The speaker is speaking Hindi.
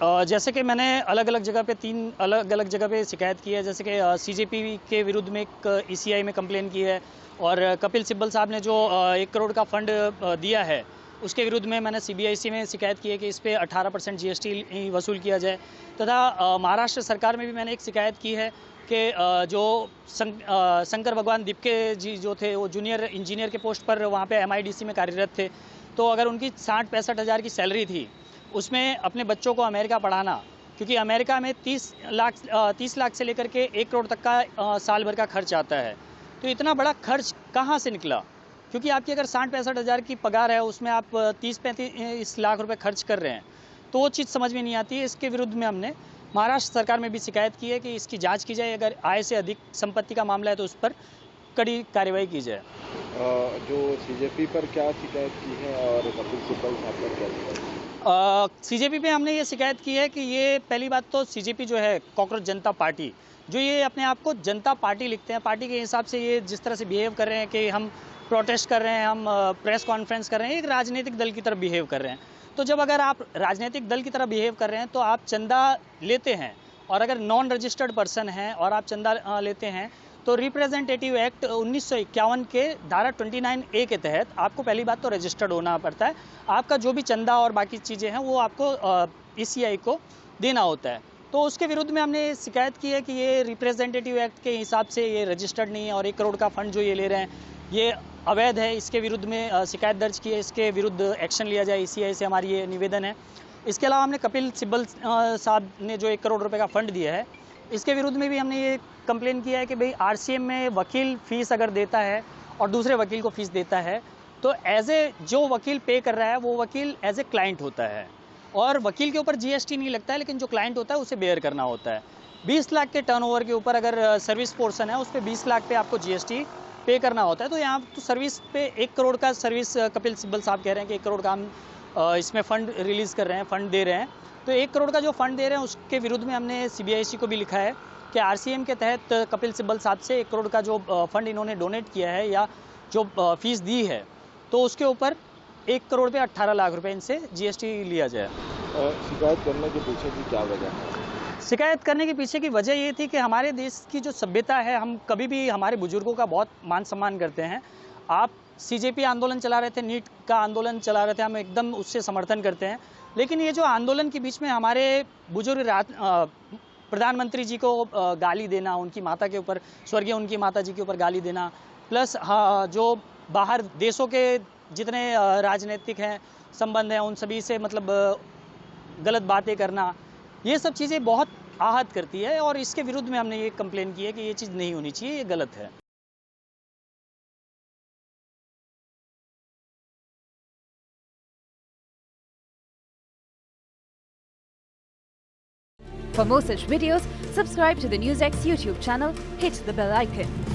जैसे कि मैंने अलग अलग जगह पे 3 अलग अलग जगह पे शिकायत की है, जैसे कि सीजेपी के विरुद्ध में एक ईसीआई में कंप्लेन की है, और कपिल सिब्बल साहब ने जो 1 करोड़ का फंड दिया है उसके विरुद्ध में मैंने सीबीआईसी में शिकायत की है कि इस पे 18% जीएसटी वसूल किया जाए। तथा महाराष्ट्र सरकार में भी मैंने एक शिकायत की है कि जो शंकर भगवान दिपके जी जो थे वो जूनियर इंजीनियर के पोस्ट पर वहाँ पे एमआईडीसी में कार्यरत थे। तो अगर उनकी 60-65 हज़ार की सैलरी थी, उसमें अपने बच्चों को अमेरिका पढ़ाना, क्योंकि अमेरिका में 30 लाख से लेकर के 1 करोड़ तक का साल भर का खर्च आता है। तो इतना बड़ा खर्च कहाँ से निकला? क्योंकि आपकी अगर 60-65 हज़ार की पगार है, उसमें आप 30-35 लाख रुपए खर्च कर रहे हैं, तो वो चीज़ समझ में नहीं आती है। इसके विरुद्ध में हमने महाराष्ट्र सरकार में भी शिकायत की है कि इसकी जांच की जाए, अगर आय से अधिक संपत्ति का मामला है तो उस पर कड़ी कार्रवाई की जाए। जो सीजेपी पर क्या शिकायत की है और कपिल सिब्बल साहब पर क्या शिकायत की? सीजेपी पे हमने ये शिकायत की है कि ये पहली बात तो सीजेपी जो है कॉकरोच जनता पार्टी, जो ये अपने आप को जनता पार्टी लिखते हैं, पार्टी के हिसाब से ये जिस तरह से बिहेव कर रहे हैं कि हम प्रोटेस्ट कर रहे हैं, हम प्रेस कॉन्फ्रेंस कर रहे हैं, एक राजनीतिक दल की तरफ बिहेव कर रहे हैं। तो जब अगर आप राजनीतिक दल की तरह बिहेव कर रहे हैं तो आप चंदा लेते हैं, और अगर नॉन रजिस्टर्ड पर्सन हैं और आप चंदा लेते हैं तो रिप्रेजेंटेटिव एक्ट 1951 के धारा 29A के तहत आपको पहली बात तो रजिस्टर्ड होना पड़ता है। आपका जो भी चंदा और बाकी चीज़ें हैं वो आपको ईसीआई को देना होता है। तो उसके विरुद्ध में हमने शिकायत की है कि ये रिप्रेजेंटेटिव एक्ट के हिसाब से ये रजिस्टर्ड नहीं है, और 1 करोड़ का फंड जो ये ले रहे हैं ये अवैध है। इसके विरुद्ध में शिकायत दर्ज की है, इसके विरुद्ध एक्शन लिया जाए, ईसीआई से हमारी ये निवेदन है। इसके अलावा हमने कपिल सिब्बल साहब ने जो 1 करोड़ रुपये का फंड दिया है, इसके विरुद्ध में भी हमने ये कंप्लेन किया है कि भाई आरसीएम में वकील फ़ीस अगर देता है और दूसरे वकील को फ़ीस देता है, तो एज ए जो वकील पे कर रहा है वो वकील एज ए क्लाइंट होता है, और वकील के ऊपर जीएसटी नहीं लगता है, लेकिन जो क्लाइंट होता है उसे बेयर करना होता है। 20 लाख के टर्नओवर के ऊपर अगर सर्विस पोर्शन है उस पर 20 लाख पे आपको जीएसटी पे करना होता है। तो यहाँ तो सर्विस पे 1 करोड़ का सर्विस कपिल सिब्बल साहब कह रहे हैं कि 1 करोड़ का हम इसमें फ़ंड रिलीज़ कर रहे हैं, फ़ंड दे रहे हैं। तो 1 करोड़ का जो फ़ंड दे रहे हैं उसके विरुद्ध में हमने सीबीआईसी को भी लिखा है कि आरसीएम के तहत कपिल सिब्बल साहब से 1 करोड़ का जो फंड इन्होंने डोनेट किया है या जो फीस दी है, तो उसके ऊपर 1 करोड़ पे 18 लाख रुपए इनसे जीएसटी लिया जाए। शिकायत करने के पीछे की क्या वजह है? शिकायत करने के पीछे की वजह ये थी कि हमारे देश की जो सभ्यता है, हम कभी भी हमारे बुजुर्गों का बहुत मान सम्मान करते हैं। आप सीजेपी आंदोलन चला रहे थे, नीट का आंदोलन चला रहे थे, हम एकदम उससे समर्थन करते हैं। लेकिन ये जो आंदोलन के बीच में हमारे बुजुर्ग प्रधानमंत्री जी को गाली देना, उनकी माता के ऊपर, स्वर्गीय उनकी माता जी के ऊपर गाली देना, प्लस जो बाहर देशों के जितने राजनीतिक हैं संबंध हैं उन सभी से मतलब गलत बातें करना, ये सब चीज़ें बहुत आहत करती है, और इसके विरुद्ध में हमने ये कंप्लेन की है कि ये चीज़ नहीं होनी चाहिए, ये गलत है। For more such videos, subscribe to the NewsX YouTube channel, hit the bell icon.